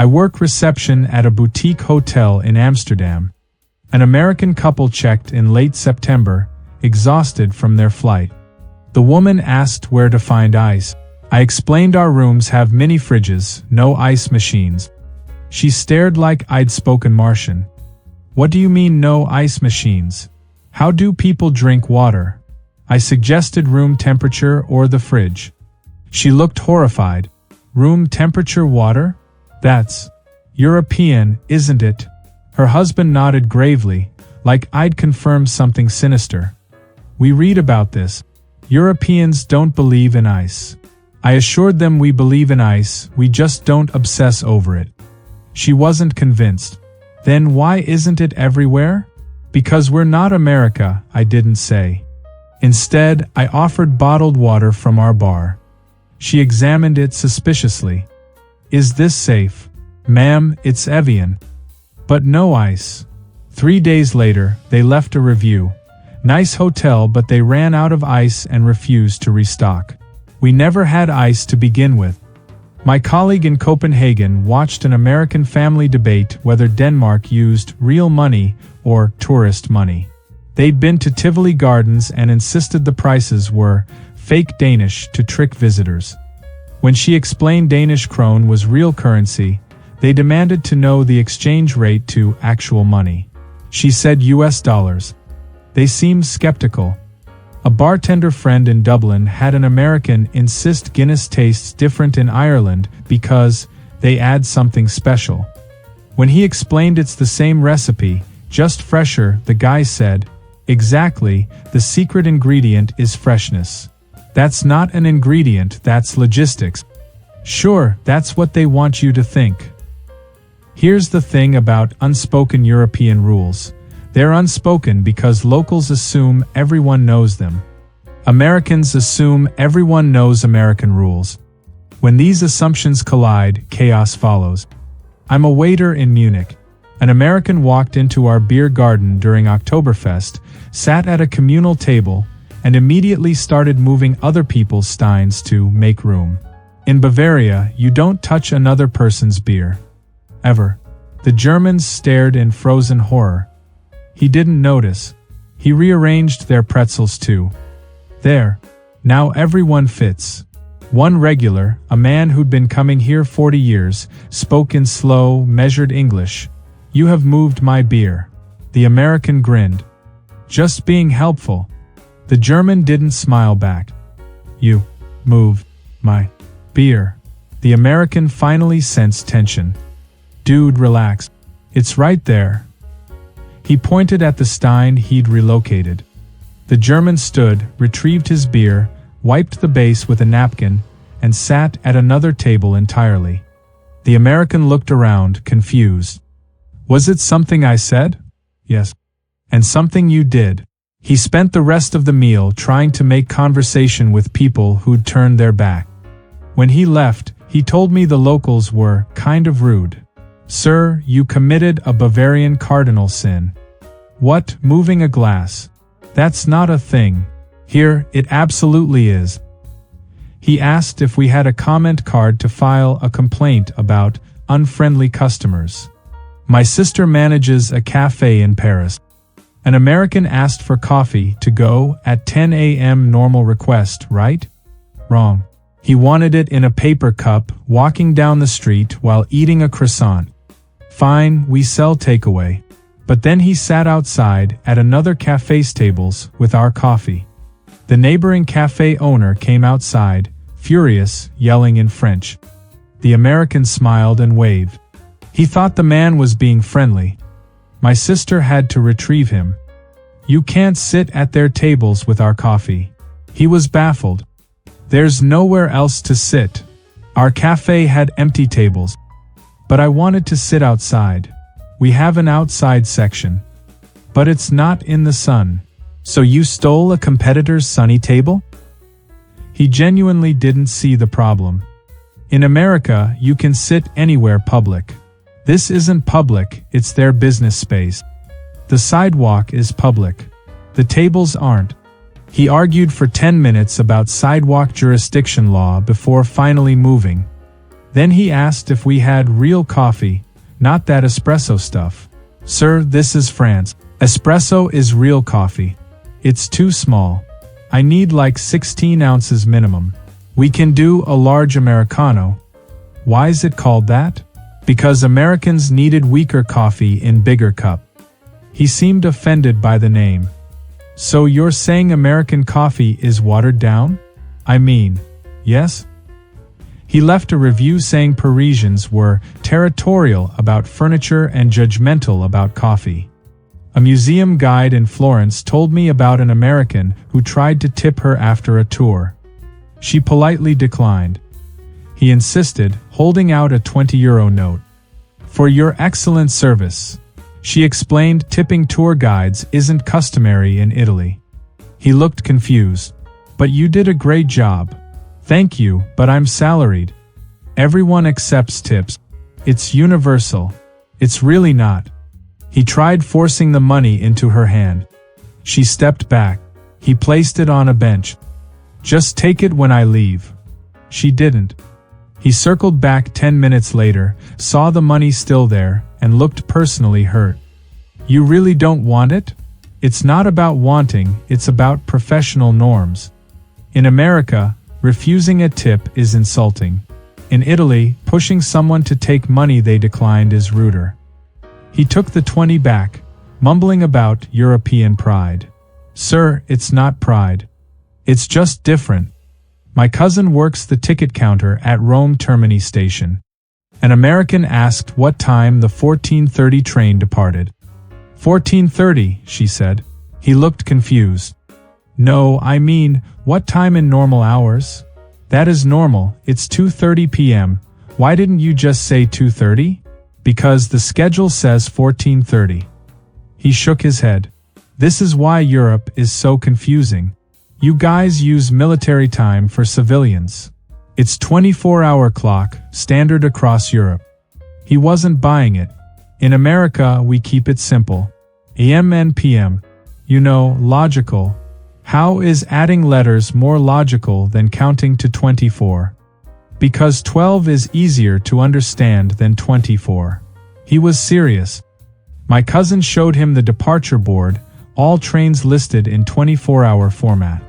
I work reception at a boutique hotel in Amsterdam. An American couple checked in late September, exhausted from their flight. The woman asked where to find ice. I explained our rooms have mini fridges, no ice machines. She stared like I'd spoken Martian. What do you mean no ice machines? How do people drink water? I suggested room temperature or the fridge. She looked horrified. Room temperature water? That's European, isn't it? Her husband nodded gravely, like I'd confirmed something sinister. We read about this. Europeans don't believe in ice. I assured them we believe in ice, we just don't obsess over it. She wasn't convinced. Then why isn't it everywhere? Because we're not America, I didn't say. Instead, I offered bottled water from our bar. She examined it suspiciously. Is this safe? Ma'am, it's Evian. But no ice. 3 days later, they left a review. Nice hotel, but they ran out of ice and refused to restock. We never had ice to begin with. My colleague in Copenhagen watched an American family debate whether Denmark used real money or tourist money. They'd been to Tivoli Gardens and insisted the prices were fake Danish to trick visitors. When she explained Danish krone was real currency, they demanded to know the exchange rate to actual money. She said US dollars. They seemed skeptical. A bartender friend in Dublin had an American insist Guinness tastes different in Ireland because they add something special. When he explained it's the same recipe, just fresher, the guy said, exactly, the secret ingredient is freshness. That's not an ingredient, that's logistics. Sure, that's what they want you to think. Here's the thing about unspoken European rules. They're unspoken because locals assume everyone knows them. Americans assume everyone knows American rules. When these assumptions collide, chaos follows. I'm a waiter in Munich. An American walked into our beer garden during Oktoberfest, sat at a communal table, and immediately started moving other people's steins to make room. In Bavaria, you don't touch another person's beer. Ever. The Germans stared in frozen horror. He didn't notice. He rearranged their pretzels too. There. Now everyone fits. One regular, a man who'd been coming here 40 years, spoke in slow, measured English. You have moved my beer. The American grinned. Just being helpful. The German didn't smile back. You moved my beer. The American finally sensed tension. Dude, relax. It's right there. He pointed at the stein he'd relocated. The German stood, retrieved his beer, wiped the base with a napkin, and sat at another table entirely. The American looked around, confused. Was it something I said? Yes. And something you did. He spent the rest of the meal trying to make conversation with people who'd turned their back. When he left, he told me the locals were kind of rude. Sir, you committed a Bavarian cardinal sin. What, moving a glass? That's not a thing. Here, it absolutely is. He asked if we had a comment card to file a complaint about unfriendly customers. My sister manages a cafe in Paris. An American asked for coffee to go at 10 a.m. normal request, right? Wrong. He wanted it in a paper cup, walking down the street while eating a croissant. Fine, we sell takeaway. But then he sat outside at another cafe's tables with our coffee. The neighboring cafe owner came outside, furious, yelling in French. The American smiled and waved. He thought the man was being friendly. My sister had to retrieve him. You can't sit at their tables with our coffee. He was baffled. There's nowhere else to sit. Our cafe had empty tables. But I wanted to sit outside. We have an outside section. But it's not in the sun. So you stole a competitor's sunny table? He genuinely didn't see the problem. In America, you can sit anywhere public. This isn't public, it's their business space. The sidewalk is public. The tables aren't. He argued for 10 minutes about sidewalk jurisdiction law before finally moving. Then he asked if we had real coffee, not that espresso stuff. Sir, this is France. Espresso is real coffee. It's too small. I need like 16 ounces minimum. We can do a large Americano. Why is it called that? Because Americans needed weaker coffee in bigger cup. He seemed offended by the name. So you're saying American coffee is watered down? I mean, yes? He left a review saying Parisians were territorial about furniture and judgmental about coffee. A museum guide in Florence told me about an American who tried to tip her after a tour. She politely declined. He insisted, holding out a €20 note. For your excellent service. She explained tipping tour guides isn't customary in Italy. He looked confused. But you did a great job. Thank you, but I'm salaried. Everyone accepts tips. It's universal. It's really not. He tried forcing the money into her hand. She stepped back. He placed it on a bench. Just take it when I leave. She didn't. He circled back 10 minutes later, saw the money still there, and looked personally hurt. You really don't want it? It's not about wanting, it's about professional norms. In America, refusing a tip is insulting. In Italy, pushing someone to take money they declined is ruder. He took the 20 back, mumbling about European pride. Sir, it's not pride. It's just different. My cousin works the ticket counter at Rome Termini station. An American asked what time the 14:30 train departed. 14:30, she said. He looked confused. No, I mean, what time in normal hours? That is normal, it's 2:30 p.m. Why didn't you just say 2:30? Because the schedule says 14:30. He shook his head. This is why Europe is so confusing. You guys use military time for civilians. It's 24-hour clock, standard across Europe. He wasn't buying it. In America, we keep it simple. AM and PM. You know, logical. How is adding letters more logical than counting to 24? Because 12 is easier to understand than 24. He was serious. My cousin showed him the departure board, all trains listed in 24-hour format.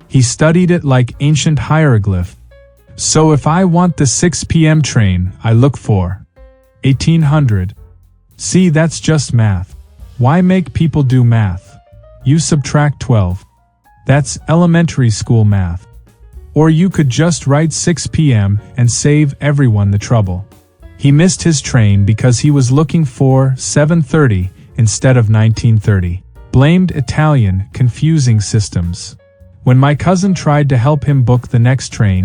He studied it like ancient hieroglyph. So if I want the 6 p.m. train, I look for 1800. See, that's just math. Why make people do math? You subtract 12. That's elementary school math. Or you could just write 6 p.m. and save everyone the trouble. He missed his train because he was looking for 7:30 instead of 19:30. Blamed Italian confusing systems. When my cousin tried to help him book the next train,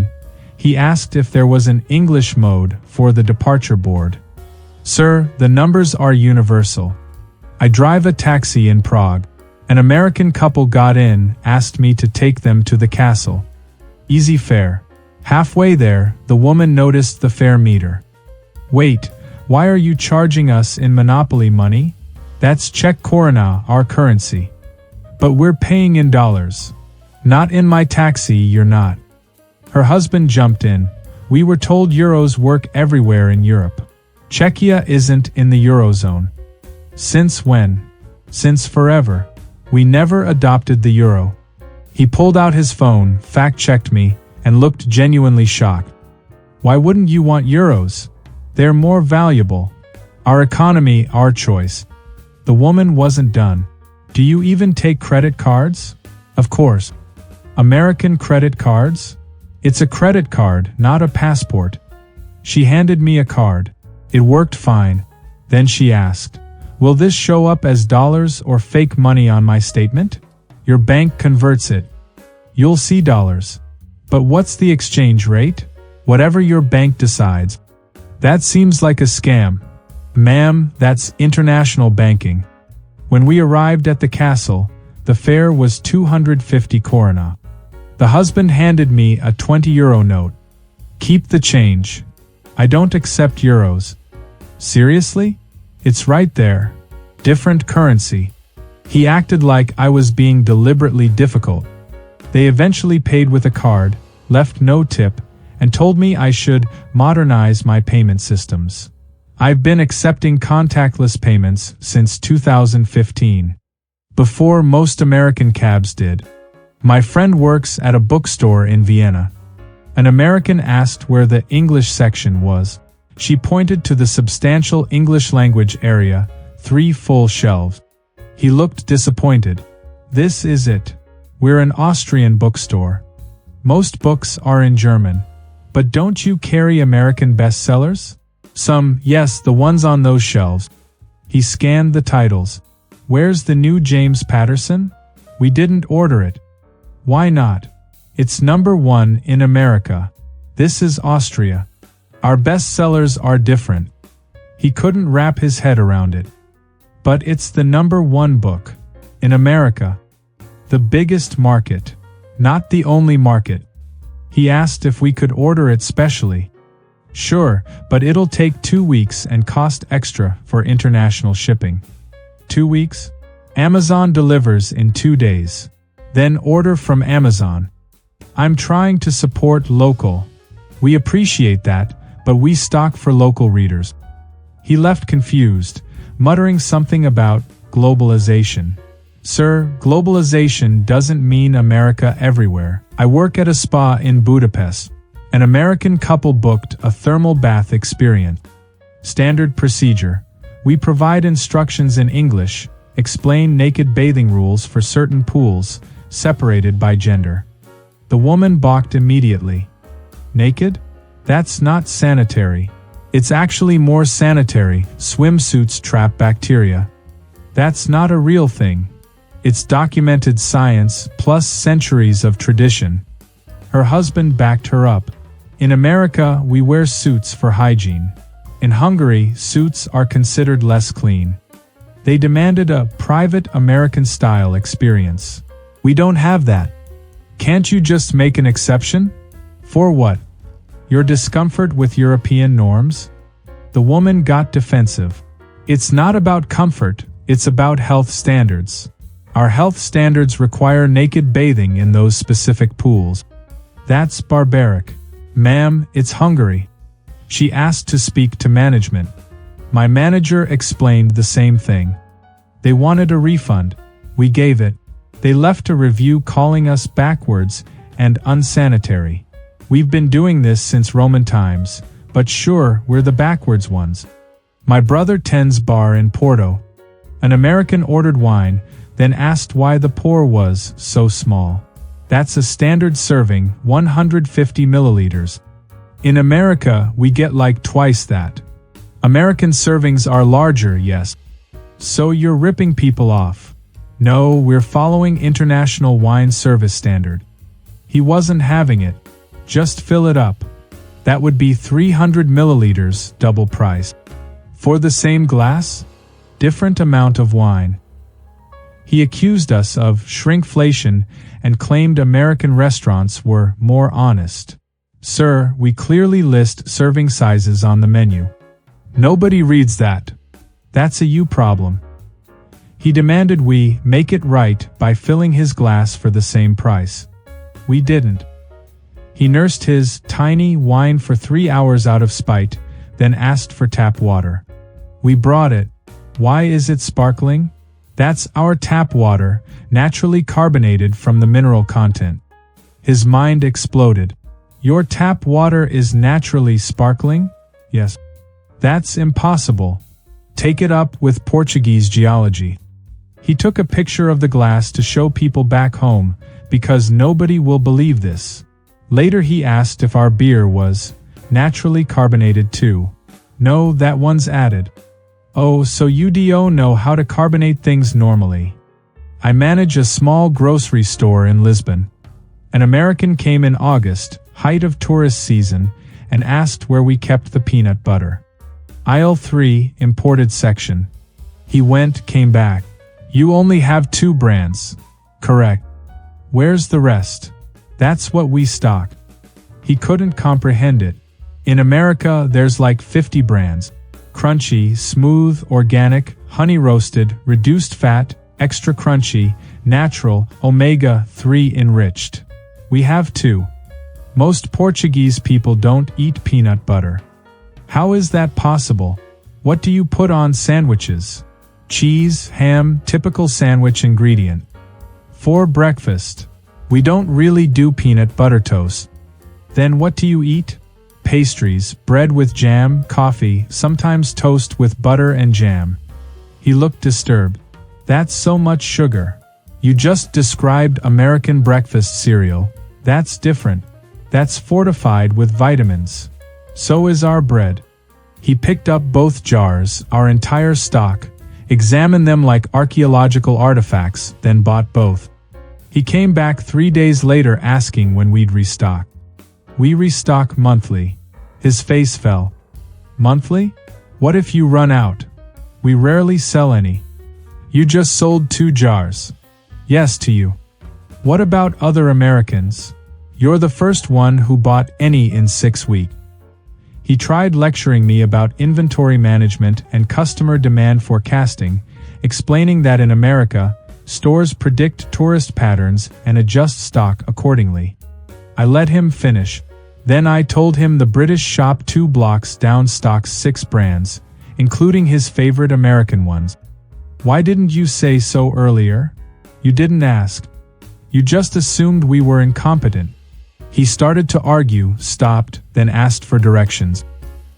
he asked if there was an English mode for the departure board. Sir, the numbers are universal. I drive a taxi in Prague. An American couple got in, asked me to take them to the castle. Easy fare. Halfway there, the woman noticed the fare meter. Wait, why are you charging us in Monopoly money? That's Czech koruna, our currency. But we're paying in dollars. Not in my taxi, you're not. Her husband jumped in. We were told euros work everywhere in Europe. Czechia isn't in the Eurozone. Since when? Since forever. We never adopted the euro. He pulled out his phone, fact-checked me, and looked genuinely shocked. Why wouldn't you want euros? They're more valuable. Our economy, our choice. The woman wasn't done. Do you even take credit cards? Of course. American credit cards? It's a credit card, not a passport. She handed me a card. It worked fine. Then she asked, will this show up as dollars or fake money on my statement? Your bank converts it. You'll see dollars. But what's the exchange rate? Whatever your bank decides. That seems like a scam. Ma'am, that's international banking. When we arrived at the castle, the fare was 250 koruna. The husband handed me a €20 note. Keep the change. I don't accept euros. Seriously? It's right there. Different currency. He acted like I was being deliberately difficult. They eventually paid with a card, left no tip, and told me I should modernize my payment systems. I've been accepting contactless payments since 2015. Before most American cabs did. My friend works at a bookstore in Vienna. An American asked where the English section was. She pointed to the substantial English language area, 3 full shelves. He looked disappointed. This is it. We're an Austrian bookstore. Most books are in German. But don't you carry American bestsellers? Some, yes, the ones on those shelves. He scanned the titles. Where's the new James Patterson? We didn't order it. Why not? It's #1 in America. This is Austria. Our bestsellers are different. He couldn't wrap his head around it. But it's the #1 book. In America. The biggest market. Not the only market. He asked if we could order it specially. Sure, but it'll take 2 weeks and cost extra for international shipping. 2 weeks? Amazon delivers in 2 days. Then order from Amazon. I'm trying to support local. We appreciate that, but we stock for local readers. He left confused, muttering something about globalization. Sir, globalization doesn't mean America everywhere. I work at a spa in Budapest. An American couple booked a thermal bath experience. Standard procedure. We provide instructions in English, explain naked bathing rules for certain pools, separated by gender. The woman balked immediately. Naked? That's not sanitary. It's actually more sanitary. Swimsuits trap bacteria. That's not a real thing. It's documented science plus centuries of tradition. Her husband backed her up. In America, we wear suits for hygiene. In Hungary, suits are considered less clean. They demanded a private American-style experience. We don't have that. Can't you just make an exception? For what? Your discomfort with European norms? The woman got defensive. It's not about comfort, it's about health standards. Our health standards require naked bathing in those specific pools. That's barbaric. Ma'am, it's Hungary. She asked to speak to management. My manager explained the same thing. They wanted a refund. We gave it. They left a review calling us backwards and unsanitary. We've been doing this since Roman times, but sure, we're the backwards ones. My brother tends bar in Porto. An American ordered wine, then asked why the pour was so small. That's a standard serving, 150 milliliters. In America, we get like twice that. American servings are larger, yes. So you're ripping people off. No, we're following international wine service standard. He wasn't having it. Just fill it up. That would be 300 milliliters, double price. For the same glass? Different amount of wine. He accused us of shrinkflation and claimed American restaurants were more honest. Sir, we clearly list serving sizes on the menu. Nobody reads that. That's a you problem. He demanded we make it right by filling his glass for the same price. We didn't. He nursed his tiny wine for 3 hours out of spite, then asked for tap water. We brought it. Why is it sparkling? That's our tap water, naturally carbonated from the mineral content. His mind exploded. Your tap water is naturally sparkling? Yes. That's impossible. Take it up with Portuguese geology. He took a picture of the glass to show people back home, because nobody will believe this. Later he asked if our beer was naturally carbonated too. No, that one's added. Oh, so you don't know how to carbonate things normally. I manage a small grocery store in Lisbon. An American came in August, height of tourist season, and asked where we kept the peanut butter. Aisle 3, imported section. He went, came back. You only have 2 brands. Correct. Where's the rest? That's what we stock. He couldn't comprehend it. In America, there's like 50 brands. Crunchy, smooth, organic, honey roasted, reduced fat, extra crunchy, natural, omega-3 enriched. We have 2. Most Portuguese people don't eat peanut butter. How is that possible? What do you put on sandwiches? Cheese, ham, typical sandwich ingredient. For breakfast. We don't really do peanut butter toast. Then what do you eat? Pastries, bread with jam, coffee, sometimes toast with butter and jam. He looked disturbed. That's so much sugar. You just described American breakfast cereal. That's different. That's fortified with vitamins. So is our bread. He picked up both jars, our entire stock, examined them like archaeological artifacts, then bought both. He came back 3 days later asking when we'd restock. We restock monthly. His face fell. Monthly? What if you run out? We rarely sell any. You just sold 2 jars. Yes to you. What about other Americans? You're the first one who bought any in 6 weeks. He tried lecturing me about inventory management and customer demand forecasting, explaining that in America, stores predict tourist patterns and adjust stock accordingly. I let him finish. Then I told him the British shop 2 blocks down stocks 6 brands, including his favorite American ones. Why didn't you say so earlier? You didn't ask. You just assumed we were incompetent. He started to argue, stopped, then asked for directions.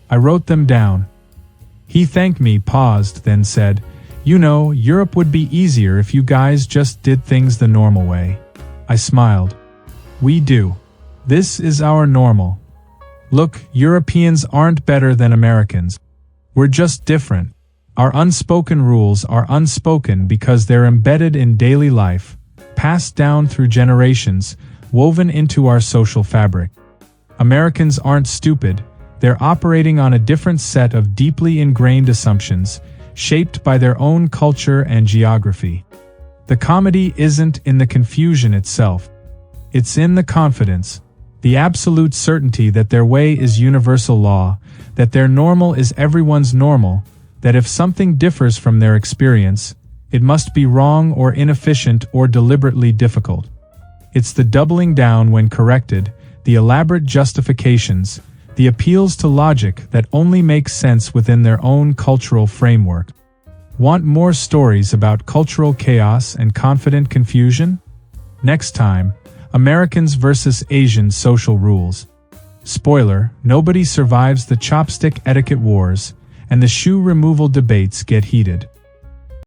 I wrote them down. He thanked me, paused, then said, "You know, Europe would be easier if you guys just did things the normal way." I smiled. We do. This is our normal. Look, Europeans aren't better than Americans. We're just different. Our unspoken rules are unspoken because they're embedded in daily life, passed down through generations, woven into our social fabric. Americans aren't stupid. They're operating on a different set of deeply ingrained assumptions, shaped by their own culture and geography. The comedy isn't in the confusion itself. It's in the confidence, the absolute certainty that their way is universal law, that their normal is everyone's normal, that if something differs from their experience, it must be wrong or inefficient or deliberately difficult. It's the doubling down when corrected, the elaborate justifications, the appeals to logic that only make sense within their own cultural framework. Want more stories about cultural chaos and confident confusion? Next time, Americans versus Asian social rules. Spoiler, nobody survives the chopstick etiquette wars, and the shoe removal debates get heated.